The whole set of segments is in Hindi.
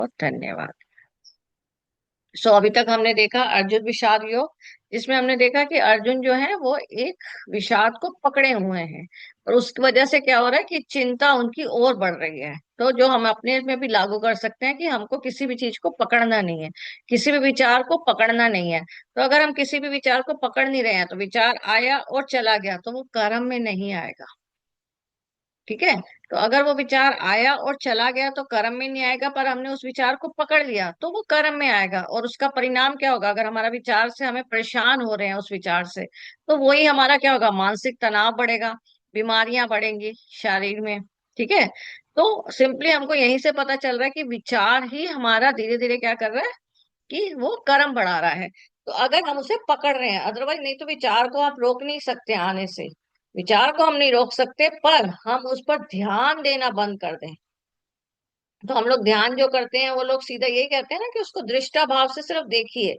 बहुत धन्यवाद। अभी तक हमने देखा अर्जुन विषाद योग, जिसमें हमने देखा कि अर्जुन जो है वो एक विषाद को पकड़े हुए हैं, और उसकी वजह से क्या हो रहा है कि चिंता उनकी और बढ़ रही है। तो जो हम अपने में भी लागू कर सकते हैं कि हमको किसी भी चीज को पकड़ना नहीं है, किसी भी विचार को पकड़ना नहीं है। तो अगर हम किसी भी विचार को पकड़ नहीं रहे हैं, तो विचार आया और चला गया तो वो कर्म में नहीं आएगा। ठीक है। तो अगर वो विचार आया और चला गया तो कर्म में नहीं आएगा, पर हमने उस विचार को पकड़ लिया तो वो कर्म में आएगा। और उसका परिणाम क्या होगा? अगर हमारा विचार से हमें परेशान हो रहे हैं उस विचार से, तो वही हमारा क्या होगा? मानसिक तनाव बढ़ेगा, बीमारियां बढ़ेंगी शरीर में। ठीक है। तो सिंपली हमको यहीं से पता चल रहा है कि विचार ही हमारा धीरे धीरे क्या कर रहा है कि वो कर्म बढ़ा रहा है। तो अगर हम उसे पकड़ रहे हैं, अदरवाइज नहीं तो विचार को आप रोक नहीं सकते आने से। विचार को हम नहीं रोक सकते, पर हम उस पर ध्यान देना बंद कर दें। तो हम लोग ध्यान जो करते हैं वो लोग सीधा यही कहते हैं ना कि उसको दृष्टा भाव से सिर्फ देखिए।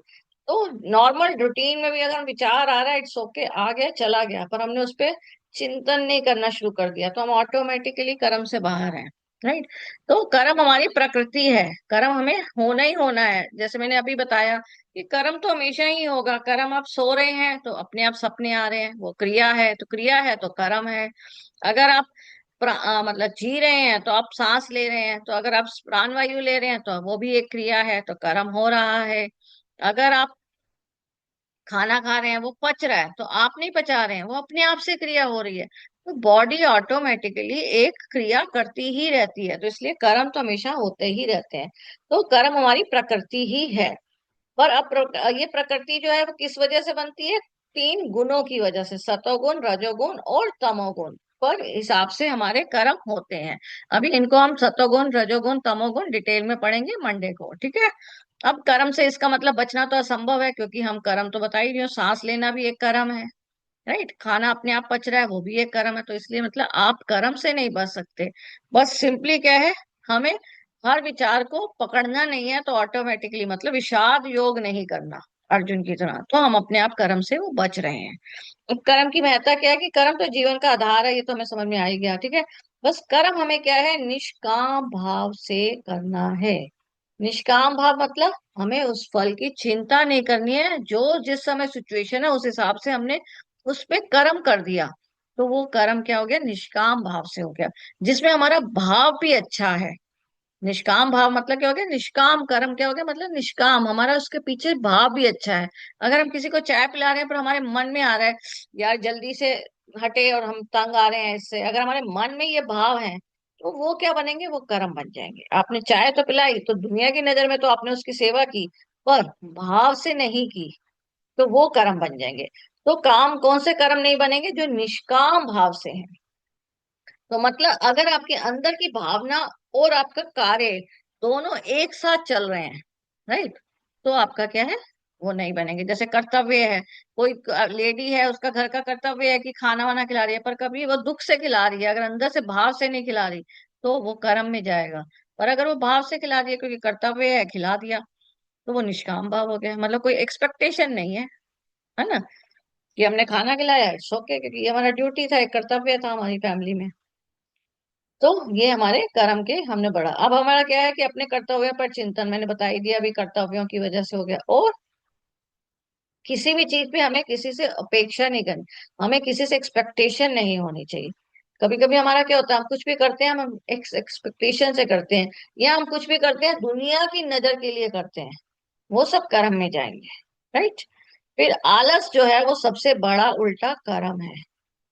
तो नॉर्मल रूटीन में भी अगर हम विचार आ रहा है, इट्स ओके, आ गया चला गया, पर हमने उस पर चिंतन नहीं करना शुरू कर दिया, तो हम ऑटोमेटिकली कर्म से बाहर हैं। राइट। तो कर्म हमारी प्रकृति है, कर्म हमें होना ही होना है। जैसे मैंने अभी बताया कि कर्म तो हमेशा ही होगा। कर्म, आप सो रहे हैं तो अपने आप सपने आ रहे हैं, वो क्रिया है, तो क्रिया है तो कर्म है। अगर आप मतलब जी रहे हैं तो आप सांस ले रहे हैं, तो अगर आप प्राण वायु ले रहे हैं तो वो भी एक क्रिया है, तो कर्म हो रहा है। अगर आप खाना खा रहे हैं, वो पच रहा है, तो आप नहीं पचा रहे हैं, वो अपने आप से क्रिया हो रही है। तो बॉडी ऑटोमेटिकली एक क्रिया करती ही रहती है, तो इसलिए कर्म तो हमेशा होते ही रहते हैं। तो कर्म हमारी प्रकृति ही है। पर अब ये प्रकृति जो है वो किस वजह से बनती है? तीन गुणों की वजह से, सतोगुण, रजोगुण और तमोगुण पर हिसाब से हमारे कर्म होते हैं। अभी इनको हम सतोगुण, रजोगुण, तमोगुण डिटेल में पढ़ेंगे मंडे को। ठीक है। अब कर्म से इसका मतलब बचना तो असंभव है, क्योंकि हम कर्म तो बता ही रही हूँ, सांस लेना भी एक कर्म है। राइट। खाना अपने आप पच रहा है, वो भी एक कर्म है। तो इसलिए मतलब आप कर्म से नहीं बच सकते। बस सिंपली क्या है, हमें हर विचार को पकड़ना नहीं है, तो ऑटोमेटिकली मतलब विषाद योग नहीं करना अर्जुन की तरह, तो हम अपने आप कर्म से वो बच रहे हैं। अब कर्म की महत्ता क्या है कि कर्म तो जीवन का आधार है, ये तो हमें समझ में आ ही गया। ठीक है। बस कर्म हमें क्या है, निष्काम भाव से करना है। निष्काम भाव मतलब हमें उस फल की चिंता नहीं करनी है, जो जिस समय सिचुएशन है उस हिसाब से हमने उस पे कर्म कर दिया, तो वो कर्म क्या हो गया? निष्काम भाव से हो गया, जिसमें हमारा भाव भी अच्छा है। निष्काम भाव मतलब क्या हो गया? निष्काम कर्म क्या हो गया? मतलब निष्काम, हमारा उसके पीछे भाव भी अच्छा है। अगर हम किसी को चाय पिला रहे हैं पर हमारे मन में आ रहा है यार जल्दी से हटे और हम तंग आ रहे हैं इससे, अगर हमारे मन में ये भाव है, तो वो क्या बनेंगे? वो कर्म बन जाएंगे। आपने चाय तो पिलाई, तो दुनिया की नजर में तो आपने उसकी सेवा की, पर भाव से नहीं की, तो वो कर्म बन जाएंगे। तो काम कौन से कर्म नहीं बनेंगे? जो निष्काम भाव से है। तो मतलब अगर आपके अंदर की भावना और आपका कार्य दोनों एक साथ चल रहे हैं, राइट, तो आपका क्या है? वो नहीं बनेंगे। जैसे कर्तव्य है, कोई लेडी है, उसका घर का कर्तव्य है कि खाना वाना खिला रही है, पर कभी वो दुख से खिला रही है, अगर अंदर से भाव से नहीं खिला रही, तो वो कर्म में जाएगा। पर अगर वो भाव से खिला रही है क्योंकि कर्तव्य है, खिला दिया, तो वो निष्काम भाव हो गया। मतलब कोई एक्सपेक्टेशन नहीं है ना, कि हमने खाना खिलाया, इट्स ओके, क्योंकि ये हमारा ड्यूटी था, एक कर्तव्य था हमारी फैमिली में। तो ये हमारे कर्म के हमने बढ़ा। अब हमारा क्या है कि अपने कर्तव्य पर चिंतन, मैंने बता ही दिया अभी, कर्तव्यों की वजह से हो गया। और किसी भी चीज पे हमें किसी से अपेक्षा नहीं करनी, हमें किसी से एक्सपेक्टेशन नहीं होनी चाहिए। कभी कभी हमारा क्या होता है, हम कुछ भी करते हैं, हम एक्सपेक्टेशन से करते हैं, या हम कुछ भी करते हैं दुनिया की नजर के लिए करते हैं, वो सब कर्म में जाएंगे। राइट। फिर आलस जो है वो सबसे बड़ा उल्टा कर्म है।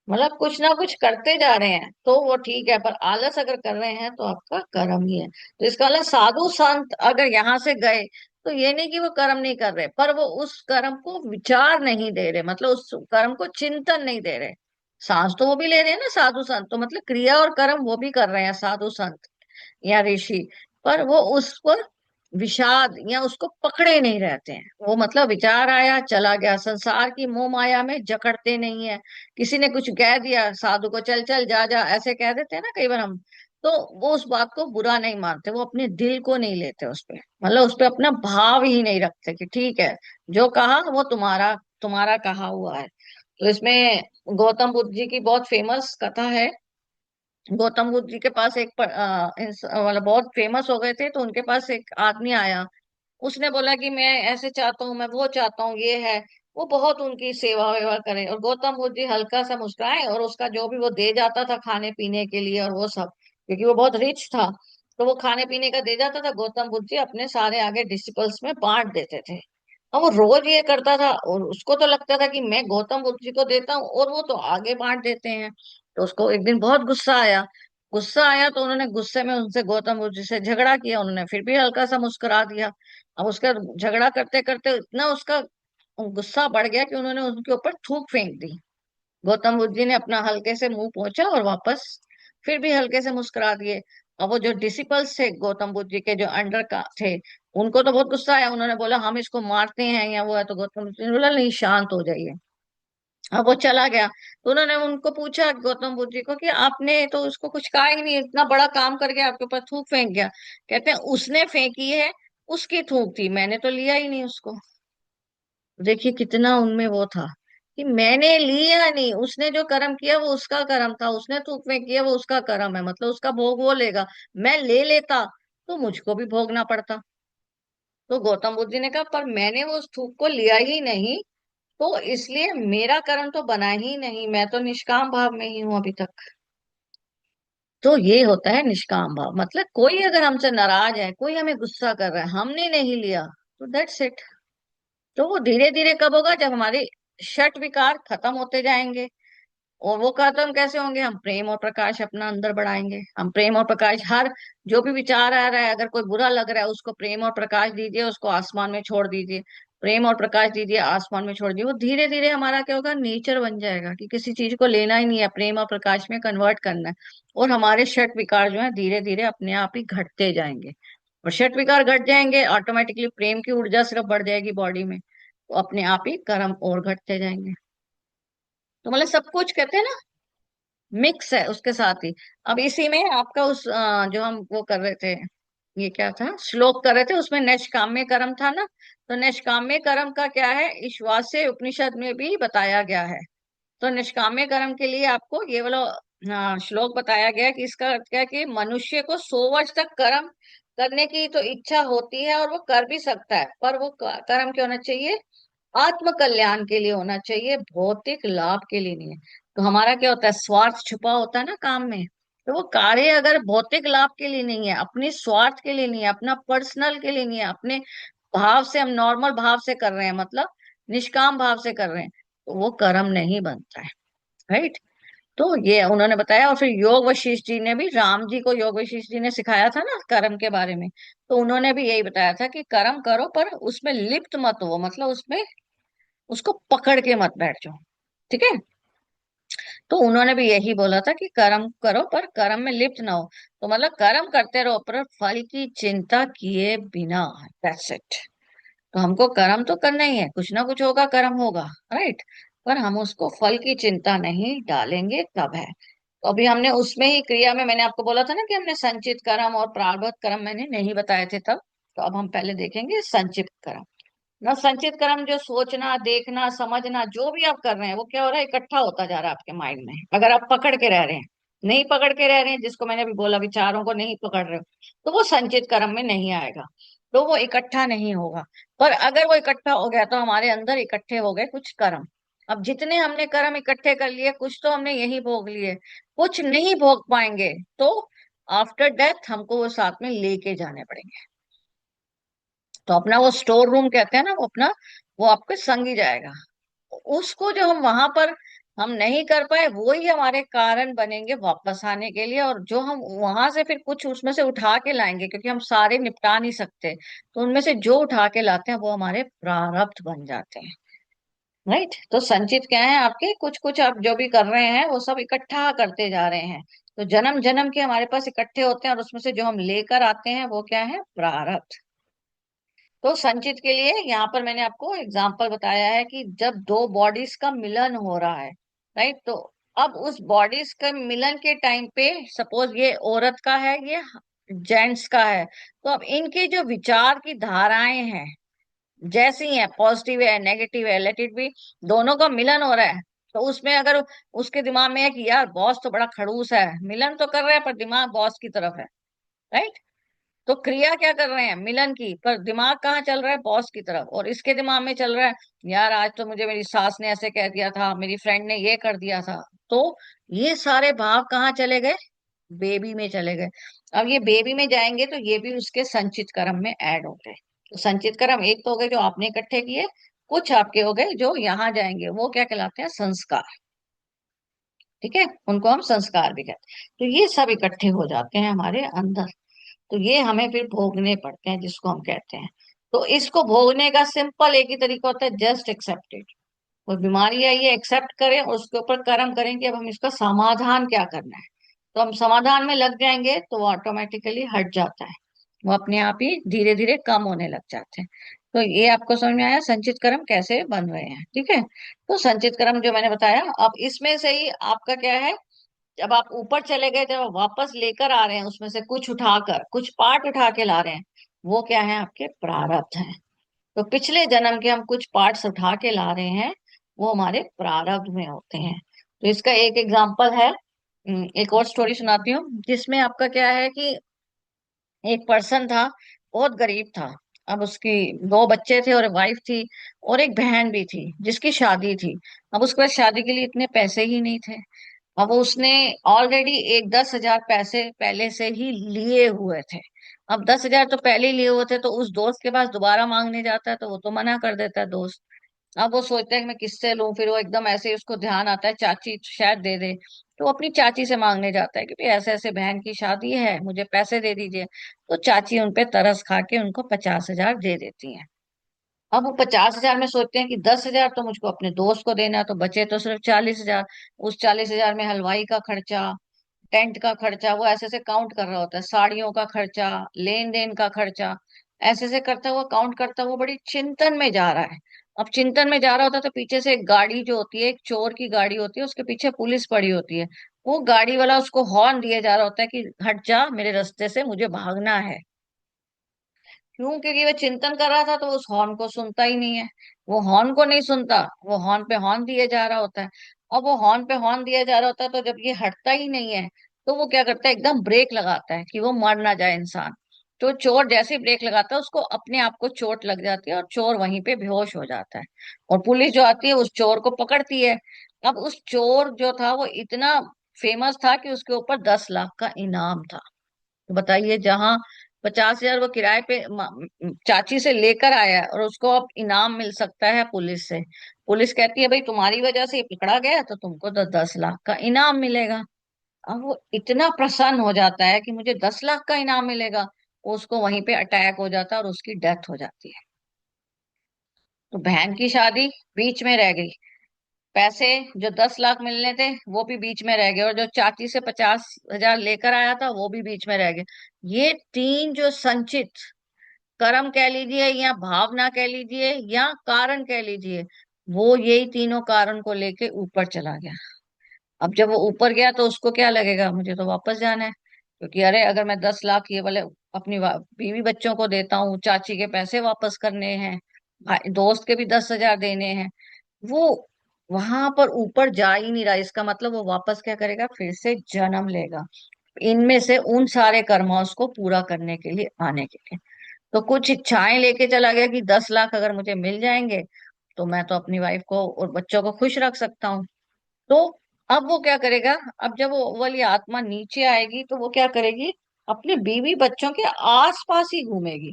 मतलब कुछ ना कुछ करते जा रहे हैं तो वो ठीक है, पर आलस अगर कर रहे हैं तो आपका कर्म ही है। तो इसका मतलब साधु संत अगर यहाँ से गए, तो ये नहीं कि वो कर्म नहीं कर रहे, पर वो उस कर्म को विचार नहीं दे रहे, मतलब उस कर्म को चिंतन नहीं दे रहे। सांस तो वो भी ले रहे हैं ना साधु संत, तो मतलब क्रिया और कर्म वो भी कर रहे हैं साधु संत या ऋषि, पर वो उस पर विषाद या उसको पकड़े नहीं रहते हैं। वो मतलब विचार आया चला गया, संसार की मोह माया में जकड़ते नहीं है। किसी ने कुछ कह दिया साधु को, चल चल जा जा, ऐसे कह देते हैं ना कई बार हम, तो वो उस बात को बुरा नहीं मानते, वो अपने दिल को नहीं लेते उस पे, मतलब उस पे अपना भाव ही नहीं रखते कि ठीक है, जो कहा वो तुम्हारा तुम्हारा कहा हुआ है। तो इसमें गौतम बुद्ध जी की बहुत फेमस कथा है, गौतम बुद्ध जी के पास एक मतलब बहुत फेमस हो गए थे, तो उनके पास एक आदमी आया। उसने बोला कि मैं ऐसे चाहता हूँ, मैं वो चाहता हूँ, ये है। वो बहुत उनकी सेवा वेवा करे, और गौतम बुद्ध जी हल्का सा मुस्कुराए, और उसका जो भी वो दे जाता था खाने पीने के लिए और वो सब, क्योंकि वो बहुत रिच था, तो वो खाने पीने का दे जाता था, गौतम बुद्ध जी अपने सारे आगे डिसिपल्स में बांट देते थे। अब वो रोज ये करता था, और उसको तो लगता था कि मैं गौतम बुद्ध जी को देता हूँ और वो तो आगे बांट देते हैं। तो उसको एक दिन बहुत गुस्सा आया। गुस्सा आया तो उन्होंने गुस्से में उनसे, गौतम बुद्ध जी से झगड़ा किया। उन्होंने फिर भी हल्का सा मुस्कुरा दिया। अब उसका झगड़ा करते करते इतना उसका गुस्सा बढ़ गया कि उन्होंने उनके ऊपर थूक फेंक दी। गौतम बुद्ध जी ने अपना हल्के से मुंह पोंछा और वापस फिर भी हल्के से मुस्कुरा दिए। अब वो जो डिसिपल्स थे गौतम बुद्ध जी के, जो अंडर का थे, उनको तो बहुत गुस्सा आया। उन्होंने बोला हम इसको मारते हैं या वो है, तो गौतम बुद्ध जी ने बोला नहीं, शांत हो जाइए। अब वो चला गया, तो उन्होंने उनको पूछा गौतम बुद्ध जी को कि आपने तो उसको कुछ कहा ही नहीं, इतना बड़ा काम करके आपके ऊपर थूक फेंक गया। कहते हैं उसने फेंकी है, उसकी थूक थी, मैंने तो लिया ही नहीं उसको। देखिए कितना उनमें वो था कि मैंने लिया नहीं, उसने जो कर्म किया वो उसका कर्म था, उसने थूक फेंक किया वो उसका कर्म है, मतलब उसका भोग वो लेगा। मैं ले लेता तो मुझको भी भोगना पड़ता। तो गौतम बुद्ध जी ने कहा पर मैंने वो उस थूक को लिया ही नहीं, तो इसलिए मेरा कर्म तो बना ही नहीं, मैं तो निष्काम भाव में ही हूं अभी तक। तो ये होता है निष्काम भाव, मतलब कोई अगर हमसे नाराज है, कोई हमें गुस्सा कर रहा है, हमने नहीं लिया, तो दैट्स इट। तो वो धीरे धीरे कब होगा, जब हमारे षट विकार खत्म होते जाएंगे। और वो खत्म कैसे होंगे, हम प्रेम और प्रकाश अपना अंदर बढ़ाएंगे। हम प्रेम और प्रकाश, हर जो भी विचार आ रहा है, अगर कोई बुरा लग रहा है उसको प्रेम और प्रकाश दीजिए, उसको आसमान में छोड़ दीजिए। प्रेम और प्रकाश दीजिए, आसमान में छोड़ दीजिए। वो धीरे धीरे हमारा क्या होगा, नेचर बन जाएगा कि किसी चीज को लेना ही नहीं है, प्रेम और प्रकाश में कन्वर्ट करना है। और हमारे षट विकार जो है धीरे धीरे अपने आप ही घटते जाएंगे। और षट विकार घट जाएंगे, ऑटोमेटिकली प्रेम की ऊर्जा सिर्फ बढ़ जाएगी बॉडी में, तो अपने आप ही कर्म और घटते जाएंगे। तो मतलब सब कुछ कहते हैं ना, मिक्स है उसके साथ ही। अब इसी में आपका उस जो हम वो कर रहे थे, ये क्या था, श्लोक कर रहे थे, उसमें नैष्काम्य कर्म था ना। तो नैष्काम्य कर्म का क्या है, ईश्वास्य उपनिषद में भी बताया गया है। तो निष्काम्य कर्म के लिए आपको ये वाला श्लोक बताया गया है कि इसका अर्थ क्या है कि मनुष्य को 100 वर्ष तक कर्म करने की तो इच्छा होती है और वो कर भी सकता है, पर वो कर्म क्या होना चाहिए, आत्म कल्याण के लिए होना चाहिए, भौतिक लाभ के लिए नहीं है। तो हमारा क्या होता है, स्वार्थ छुपा होता है ना काम में। तो वो कार्य अगर भौतिक लाभ के लिए नहीं है, अपने स्वार्थ के लिए नहीं है, अपना पर्सनल के लिए नहीं है, अपने भाव से, हम नॉर्मल भाव से कर रहे हैं, मतलब निष्काम भाव से कर रहे हैं, तो वो कर्म नहीं बनता है। राइट। तो ये उन्होंने बताया। और फिर योग वशिष्ठ जी ने भी, राम जी को योग वशिष्ठ जी ने सिखाया था ना कर्म के बारे में, तो उन्होंने भी यही बताया था कि कर्म करो पर उसमें लिप्त मत हो, मतलब उसमें उसको पकड़ के मत बैठ जाओ। ठीक है। तो उन्होंने भी यही बोला था कि कर्म करो पर कर्म में लिप्त ना हो। तो मतलब कर्म करते रहो पर फल की चिंता किए बिना। That's it. तो हमको कर्म तो करना ही है, कुछ ना कुछ होगा, कर्म होगा। राइट। पर हम उसको फल की चिंता नहीं डालेंगे तब है। तो अभी हमने उसमें ही क्रिया में, मैंने आपको बोला था ना कि हमने संचित कर्म और प्रारब्ध कर्म मैंने नहीं बताए थे तब। तो अब हम पहले देखेंगे संचित कर्म। ना संचित कर्म जो सोचना, देखना, समझना, जो भी आप कर रहे हैं, वो क्या हो रहा है, इकट्ठा होता जा रहा है आपके माइंड में, अगर आप पकड़ के रह रहे हैं। नहीं पकड़ के रह रहे हैं, जिसको मैंने भी बोला, विचारों को नहीं पकड़ रहे हो, तो वो संचित कर्म में नहीं आएगा। तो वो इकट्ठा नहीं होगा। पर अगर वो इकट्ठा हो गया, तो हमारे अंदर इकट्ठे हो गए कुछ कर्म। अब जितने हमने कर्म इकट्ठे कर लिए, कुछ तो हमने यही भोग लिए, कुछ नहीं भोग पाएंगे, तो आफ्टर डेथ हमको वो साथ में लेके जाने पड़ेंगे। तो अपना वो स्टोर रूम कहते हैं ना, वो अपना, वो आपके संग ही जाएगा। उसको जो हम वहां पर हम नहीं कर पाए, वो ही हमारे कारण बनेंगे वापस आने के लिए। और जो हम वहां से फिर कुछ उसमें से उठा के लाएंगे, क्योंकि हम सारे निपटा नहीं सकते, तो उनमें से जो उठा के लाते हैं वो हमारे प्रारब्ध बन जाते हैं। राइट। तो संचित क्या है, आपके कुछ कुछ आप जो भी कर रहे हैं वो सब इकट्ठा करते जा रहे हैं। तो जन्म जन्म के हमारे पास इकट्ठे होते हैं, और उसमें से जो हम लेकर आते हैं वो क्या है, प्रारब्ध। तो संचित के लिए यहाँ पर मैंने आपको एग्जाम्पल बताया है कि जब दो बॉडीज का मिलन हो रहा है, राइट, तो अब उस बॉडीज के मिलन के टाइम पे, सपोज ये औरत का है, ये जेंट्स का है, तो अब इनके जो विचार की धाराएं हैं, जैसी हैं, पॉजिटिव है, नेगेटिव है, लेट इट बी, दोनों का मिलन हो रहा है। तो उसमें अगर उसके दिमाग में है कि यार बॉस तो बड़ा खड़ूस है, मिलन तो कर रहा है पर दिमाग बॉस की तरफ है, राइट। तो क्रिया क्या कर रहे हैं मिलन की, पर दिमाग कहाँ चल रहा है, बॉस की तरफ। और इसके दिमाग में चल रहा है, यार आज तो मुझे मेरी सास ने ऐसे कह दिया था, मेरी फ्रेंड ने ये कर दिया था। तो ये सारे भाव कहाँ चले गए, बेबी में चले गए। अब ये बेबी में जाएंगे तो ये भी उसके संचित कर्म में ऐड हो गए। तो संचित कर्म एक तो हो गए जो आपने इकट्ठे किए, कुछ आपके हो गए जो यहाँ जाएंगे, वो क्या कहलाते हैं, संस्कार। ठीक है, उनको हम संस्कार भी कहते हैं। तो ये सब इकट्ठे हो जाते हैं हमारे अंदर, तो ये हमें फिर भोगने पड़ते हैं, जिसको हम कहते हैं। तो इसको भोगने का सिंपल एक ही तरीका होता है, जस्ट एक्सेप्ट इट। कोई बीमारी है, ये एक्सेप्ट करें और उसके ऊपर कर्म करें कि अब हम इसका समाधान क्या करना है। तो हम समाधान में लग जाएंगे तो वो ऑटोमेटिकली हट जाता है, वो अपने आप ही धीरे धीरे कम होने लग जाते हैं। तो ये आपको समझ में आया संचित कर्म कैसे बन रहे हैं, ठीक है। तो संचित कर्म जो मैंने बताया, अब इसमें से ही आपका क्या है, जब आप ऊपर चले गए, जब आप वापस लेकर आ रहे हैं उसमें से कुछ उठाकर, कुछ पार्ट उठा के ला रहे हैं, वो क्या है, आपके प्रारब्ध हैं। तो पिछले जन्म के हम कुछ पार्ट्स उठा के ला रहे हैं, वो हमारे प्रारब्ध में होते हैं। तो इसका एक एग्जांपल है, एक और स्टोरी सुनाती हूँ, जिसमें आपका क्या है कि एक पर्सन था, बहुत गरीब था। अब उसकी दो बच्चे थे और वाइफ थी, और एक बहन भी थी जिसकी शादी थी। अब उसके पास शादी के लिए इतने पैसे ही नहीं थे। अब उसने ऑलरेडी एक 10,000 पैसे पहले से ही लिए हुए थे। अब 10,000 तो पहले ही लिए हुए थे, तो उस दोस्त के पास दोबारा मांगने जाता है तो वो तो मना कर देता है दोस्त। अब वो सोचता है कि मैं किससे लूं, फिर वो एकदम ऐसे ही उसको ध्यान आता है चाची शायद दे दे, तो वो अपनी चाची से मांगने जाता है कि भाई ऐसे ऐसे बहन की शादी है, मुझे पैसे दे दीजिए। तो चाची उनपे तरस खा के उनको 50,000 दे देती हैं। अब वो 50,000 में सोचते हैं कि 10,000 तो मुझको अपने दोस्त को देना है, तो बचे तो सिर्फ 40,000। उस 40,000 में हलवाई का खर्चा, टेंट का खर्चा, वो ऐसे से काउंट कर रहा होता है, साड़ियों का खर्चा, लेन देन का खर्चा, ऐसे से करता हुआ काउंट करता हुआ बड़ी चिंतन में जा रहा है। अब चिंतन में जा रहा होता है तो पीछे से एक गाड़ी जो होती है, एक चोर की गाड़ी होती है, उसके पीछे पुलिस पड़ी होती है। वो गाड़ी वाला उसको हॉर्न दिए जा रहा होता है कि हट जा मेरे रास्ते से, मुझे भागना है। क्यों, क्योंकि वह चिंतन कर रहा था तो उस हॉर्न को सुनता ही नहीं है। वो हॉर्न को नहीं सुनता, वो हॉर्न पे हॉर्न दिए जा रहा होता है। और वो हॉर्न पे हॉर्न दिया जा रहा होता है, तो जब ये हटता ही नहीं है, तो वो क्या करता है, एकदम ब्रेक लगाता है कि वो मर ना जाए इंसान। तो चोर जैसे ही ब्रेक लगाता है, उसको अपने आप को चोट लग जाती है और चोर वहीं पे बेहोश हो जाता है। और पुलिस जो आती है उस चोर को पकड़ती है। अब उस चोर जो था वो इतना फेमस था कि उसके ऊपर 10 लाख का इनाम था। तो बताइए, जहां 50,000 वो किराए पे चाची से लेकर आया है, और उसको अब इनाम मिल सकता है पुलिस से। पुलिस कहती है भाई तुम्हारी वजह से ये पकड़ा गया तो तुमको तो 10 लाख का इनाम मिलेगा। अब वो इतना प्रसन्न हो जाता है कि मुझे 10 लाख का इनाम मिलेगा, उसको वहीं पे अटैक हो जाता है और उसकी डेथ हो जाती है। तो बहन की शादी बीच में रह गई, पैसे जो 10 लाख मिलने थे वो भी बीच में रह गए, और जो चाची से 50,000 लेकर आया था वो भी बीच में रह गए। ये तीन जो संचित कर्म कह लीजिए या भावना कह लीजिए या कारण कह लीजिए, वो यही तीनों कारण को लेके ऊपर चला गया। अब जब वो ऊपर गया तो उसको क्या लगेगा, मुझे तो वापस जाना है, क्योंकि अरे अगर मैं 10 लाख ये वाले अपनी बीवी बच्चों को देता हूँ, चाची के पैसे वापस करने हैं, भाई दोस्त के भी 10,000 देने हैं, वो वहां पर ऊपर जा ही नहीं रहा। इसका मतलब वो वापस क्या करेगा, फिर से जन्म लेगा, इनमें से उन सारे कर्मों को पूरा करने के लिए, आने के लिए। तो कुछ इच्छाएं लेके चला गया कि 10 लाख अगर मुझे मिल जाएंगे तो मैं तो अपनी वाइफ को और बच्चों को खुश रख सकता हूँ। तो अब वो क्या करेगा, अब जब वो वाली आत्मा नीचे आएगी तो वो क्या करेगी, अपने बीवी बच्चों के आस पास ही घूमेगी।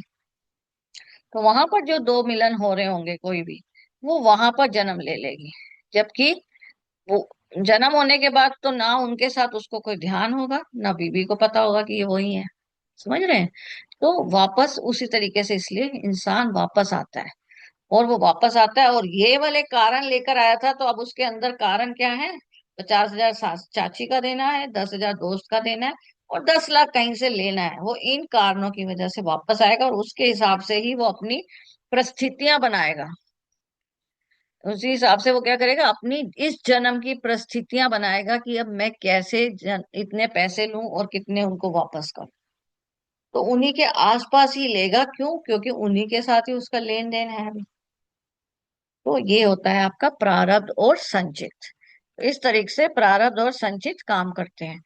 तो वहां पर जो दो मिलन हो रहे होंगे कोई भी, वो वहां पर जन्म ले लेगी। जबकि वो जन्म होने के बाद तो ना उनके साथ उसको कोई ध्यान होगा, ना बीवी को पता होगा कि ये वही है। समझ रहे हैं। तो वापस उसी तरीके से इसलिए इंसान वापस आता है, और वो वापस आता है और ये वाले कारण लेकर आया था, तो अब उसके अंदर कारण क्या है, 50,000 चाची का देना है, 10,000 दोस्त का देना है, और 10 लाख कहीं से लेना है। वो इन कारणों की वजह से वापस आएगा और उसके हिसाब से ही वो अपनी परिस्थितियां बनाएगा। उसी हिसाब से वो क्या करेगा, अपनी इस जन्म की परिस्थितियां बनाएगा कि अब मैं कैसे इतने पैसे लूं और कितने उनको वापस करूं। तो उन्हीं के आसपास ही लेगा, क्यों, क्योंकि उन्हीं के साथ ही उसका लेन देन है अभी। तो ये होता है आपका प्रारब्ध और संचित। इस तरीके से प्रारब्ध और संचित काम करते हैं।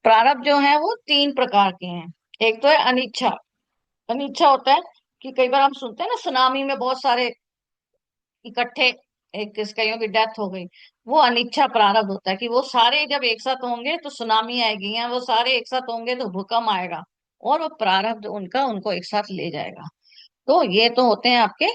प्रारब्ध जो है वो तीन प्रकार के हैं। एक तो है अनिच्छा। अनिच्छा होता है कि कई बार हम सुनते हैं ना, सुनामी में बहुत सारे इकट्ठे, एक किस कईयों की डेथ हो गई। वो अनिच्छा प्रारब्ध होता है कि वो सारे जब एक साथ होंगे तो सुनामी आएगी, या वो सारे एक साथ होंगे तो भूकंप आएगा, और वो प्रारब्ध उनका उनको एक साथ ले जाएगा। तो ये तो होते हैं आपके,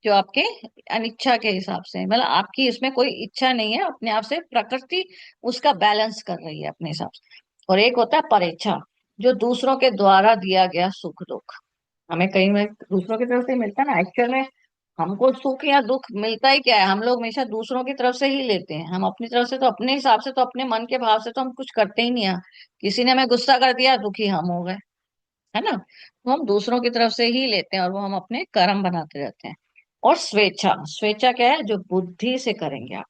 जो आपके अनिच्छा के हिसाब से, मतलब आपकी इसमें कोई इच्छा नहीं है, अपने आप से प्रकृति उसका बैलेंस कर रही है अपने हिसाब से। और एक होता है परेच्छा, जो दूसरों के द्वारा दिया गया सुख दुख। हमें कहीं में दूसरों की तरफ से मिलता है ना, एक्चुअल में हमको सुख या दुख मिलता ही क्या है, हम लोग हमेशा दूसरों की तरफ से ही लेते हैं। हम अपनी तरफ से तो, अपने हिसाब से तो, अपने मन के भाव से तो हम कुछ करते ही नहीं है। किसी ने हमें गुस्सा कर दिया, दुखी हम हो गए, है ना। तो हम दूसरों की तरफ से ही लेते हैं, और वो हम अपने कर्म बनाते रहते हैं। और स्वेच्छा, स्वेच्छा क्या है, जो बुद्धि से करेंगे आप,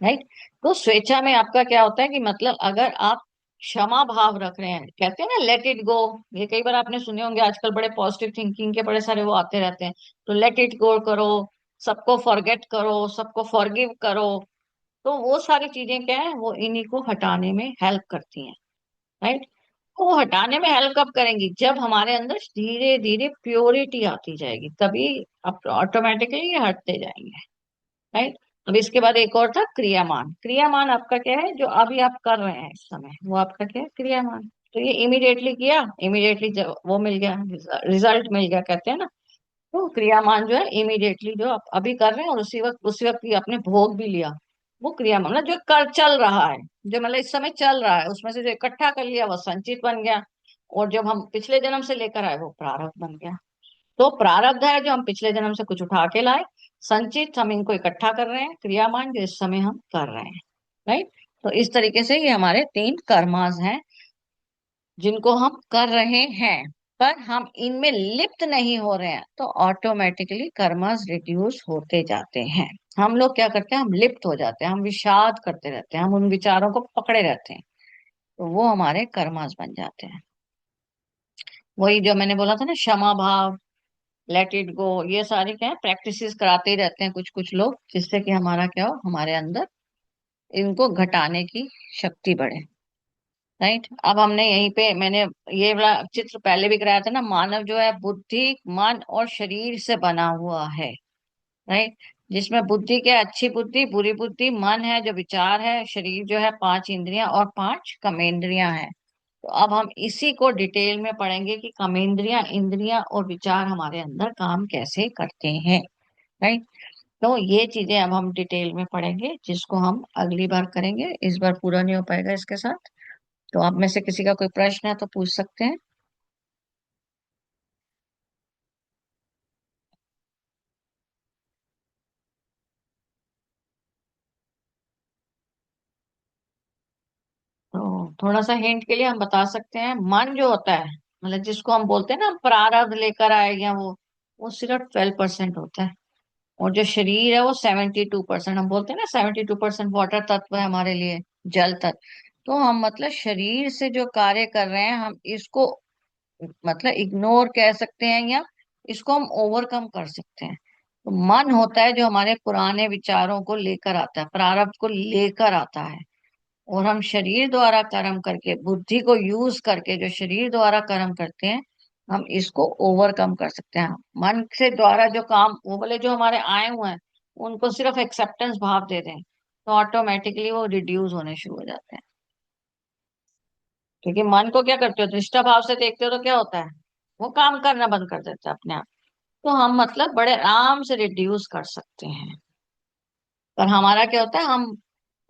राइट। तो स्वेच्छा में आपका क्या होता है कि मतलब अगर आप क्षमा भाव रख रहे हैं, कहते हैं ना लेट इट गो। ये कई बार आपने सुने होंगे, आजकल बड़े पॉजिटिव थिंकिंग के बड़े सारे वो आते रहते हैं। तो लेट इट गो करो, सबको फॉरगेट करो, सबको फॉरगिव करो। तो वो सारी चीजें क्या है, वो इन्हीं को हटाने में हेल्प करती हैं, राइट। तो वो हटाने में हेल्प कब करेंगी, जब हमारे अंदर धीरे धीरे प्योरिटी आती जाएगी, तभी आप ऑटोमेटिकली ये हटते जाएंगे, राइट। अब इसके बाद एक और था क्रियामान। क्रियामान आपका क्या है, जो अभी आप कर रहे हैं इस समय, वो आपका क्या है, क्रियामान। तो ये इमीडिएटली किया, इमीडिएटली जब वो मिल गया, रिजल्ट मिल गया, कहते हैं ना। तो क्रियामान जो है इमीडिएटली जो आप अभी कर रहे हैं, और उसी वक्त ही आपने भोग भी लिया, वो क्रियामान, मतलब जो कर चल रहा है, जो मतलब इस समय चल रहा है, उसमें से जो इकट्ठा कर लिया वो संचित बन गया। और जब हम पिछले जन्म से लेकर आए वो प्रारब्ध बन गया। तो प्रारब्ध है जो हम पिछले जन्म से कुछ उठा के लाए, संचित हम इनको इकट्ठा कर रहे हैं, क्रियामान जो इस समय हम कर रहे हैं, राइट। तो इस तरीके से ये हमारे तीन कर्मास हैं, जिनको हम कर रहे हैं, पर हम इनमें लिप्त नहीं हो रहे हैं, तो ऑटोमेटिकली कर्मास रिड्यूस होते जाते हैं। हम लोग क्या करते हैं, हम लिप्त हो जाते हैं, हम विषाद करते रहते हैं, हम उन विचारों को पकड़े रहते हैं, तो वो हमारे कर्मास बन जाते हैं। वही जो मैंने बोला था ना, क्षमा भाव, लेट इट गो, ये सारी क्या है, प्रैक्टिसेस कराते ही रहते हैं कुछ कुछ लोग, जिससे कि हमारा क्या हो, हमारे अंदर इनको घटाने की शक्ति बढ़े, राइट। अब हमने यहीं पे, मैंने ये वाला चित्र पहले भी कराया था ना, मानव जो है बुद्धि, मन और शरीर से बना हुआ है, राइट। जिसमें बुद्धि क्या है, अच्छी बुद्धि, बुरी बुद्धि, मन है जो विचार है, शरीर जो है पांच इंद्रियां और पांच कर्मेंद्रियां हैं। तो अब हम इसी को डिटेल में पढ़ेंगे कि कर्मेंद्रियां, इंद्रियां और विचार हमारे अंदर काम कैसे करते हैं, राइट। तो ये चीजें अब हम डिटेल में पढ़ेंगे, जिसको हम अगली बार करेंगे, इस बार पूरा नहीं हो पाएगा इसके साथ। तो आप में से किसी का कोई प्रश्न है तो पूछ सकते हैं। तो थोड़ा सा हिंट के लिए हम बता सकते हैं, मन जो होता है, मतलब जिसको हम बोलते हैं ना, हम प्रारब्ध लेकर आए या वो सिर्फ 12% होता है। और जो शरीर है वो 72%, हम बोलते हैं ना 72% वाटर तत्व है हमारे लिए, जल तत्व। तो हम मतलब शरीर से जो कार्य कर रहे हैं, हम इसको मतलब इग्नोर कह सकते हैं, या इसको हम ओवरकम कर सकते हैं। तो मन होता है जो हमारे पुराने विचारों को लेकर आता है, प्रारब्ध को लेकर आता है। और हम शरीर द्वारा कर्म करके, बुद्धि को यूज करके जो शरीर द्वारा कर्म करते हैं, हम इसको ओवरकम कर सकते हैं। मन से द्वारा जो काम, वो बोले जो हमारे आए हुए हैं, उनको सिर्फ एक्सेप्टेंस भाव दे दें, तो ऑटोमेटिकली वो रिड्यूस होने शुरू हो जाते हैं। क्योंकि मन को क्या करते हो, दृष्टा भाव से देखते हो तो क्या होता है, वो काम करना बंद कर देता है अपने आप। तो हम मतलब बड़े आराम से रिड्यूस कर सकते हैं। पर हमारा क्या होता है, हम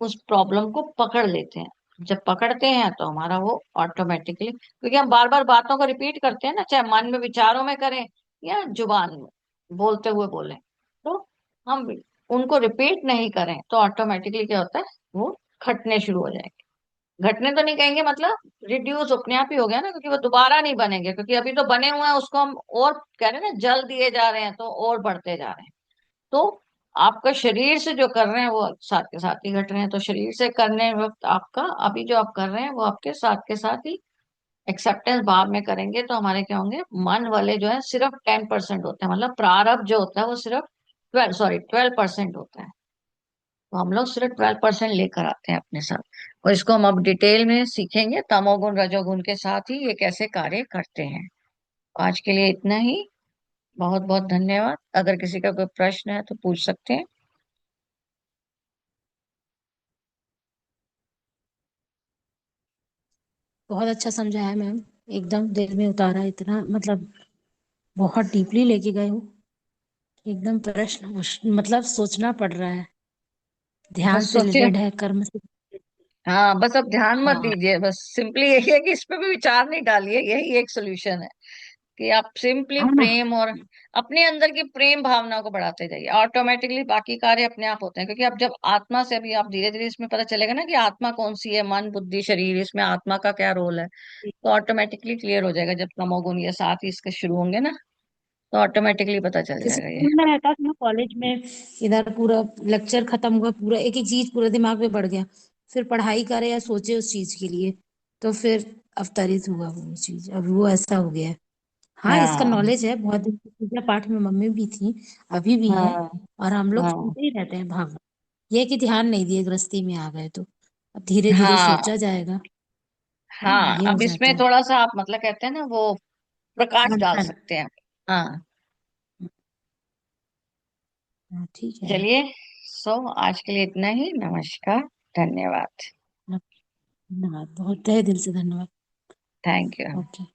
उस प्रॉब्लम को पकड़ लेते हैं। जब पकड़ते हैं तो हमारा वो ऑटोमेटिकली, क्योंकि हम बार बार बातों को रिपीट करते हैं ना, चाहे मन में विचारों में करें या जुबान में बोलते हुए बोलें, तो हम उनको रिपीट नहीं करें तो ऑटोमेटिकली क्या होता है, वो घटने शुरू हो जाएंगे। घटने तो नहीं कहेंगे, मतलब रिड्यूस अपने आप ही हो गया ना, क्योंकि वो दोबारा नहीं बनेंगे, क्योंकि अभी तो बने हुए हैं, उसको हम और कह रहे हैं ना, जल दिए जा रहे हैं, तो और बढ़ते जा रहे हैं। तो आपका शरीर से जो कर रहे हैं वो साथ के साथ ही घट रहे हैं। तो शरीर से करने वक्त आपका अभी जो आप कर रहे हैं वो आपके साथ के साथ ही एक्सेप्टेंस भाव में करेंगे, तो हमारे क्या होंगे, मन वाले जो है सिर्फ 10% होते हैं, मतलब प्रारब्ध जो होता है वो सिर्फ 12% होता है। तो हम लोग सिर्फ 12% लेकर आते हैं अपने साथ। और इसको हम अब डिटेल में सीखेंगे, तमोगुण रजोगुण के साथ ही ये कैसे कार्य करते हैं। आज के लिए इतना ही। बहुत बहुत धन्यवाद। अगर किसी का कोई प्रश्न है तो पूछ सकते हैं। बहुत अच्छा समझाया मैम, एकदम दिल में उतारा, इतना मतलब बहुत डीपली लेके गए हो। एकदम प्रश्न मतलब सोचना पड़ रहा है। ध्यान बस से सोचिए। रिलेटेड है, कर्म से। हाँ, बस अब ध्यान मत हाँ दीजिए, बस सिंपली यही है कि इस पे भी विचार नहीं डालिए, यही एक सोल्यूशन है। कि आप सिंपली हाँ ना। प्रेम और अपने अंदर की प्रेम भावना को बढ़ाते जाइए, ऑटोमेटिकली बाकी कार्य अपने आप होते हैं। क्योंकि अब जब आत्मा से अभी आप धीरे धीरे इसमें पता चलेगा ना कि आत्मा कौन सी है, मन बुद्धि शरीर, इसमें आत्मा का क्या रोल है। तो ऑटोमेटिकली क्लियर हो जाएगा। जब तमोगुण ये साथ ही इसके शुरू होंगे ना, तो ऑटोमेटिकली पता चल जैसे जाएगा ये। स्कूल में रहता था ना, कॉलेज में इधर पूरा लेक्चर खत्म हुआ, पूरा एक एक चीज पूरा दिमाग में बढ़ गया, फिर पढ़ाई करे या सोचे उस चीज के लिए, तो फिर अवतरित हुआ वो चीज, अब वो ऐसा हो गया है। हाँ, इसका हाँ नॉलेज है बहुत दिन से, पूजा पाठ में मम्मी भी थी, अभी भी है। हाँ और हम लोग हाँ सुनते ही रहते हैं भागवत। ये है कि ध्यान नहीं दिए, गृहस्थी में आ गए तो अब धीरे धीरे हाँ सोचा जाएगा। हाँ, हाँ। ये हो अब जाता इसमें है। थोड़ा सा आप मतलब कहते हैं ना वो प्रकाश डाल मंथन। सकते हैं। हाँ। हाँ, ठीक है। चलिए। आज के लिए इतना ही। नमस्कार। धन्यवाद। धन्यवाद, बहुत तहे दिल से धन्यवाद। Thank you. ओके।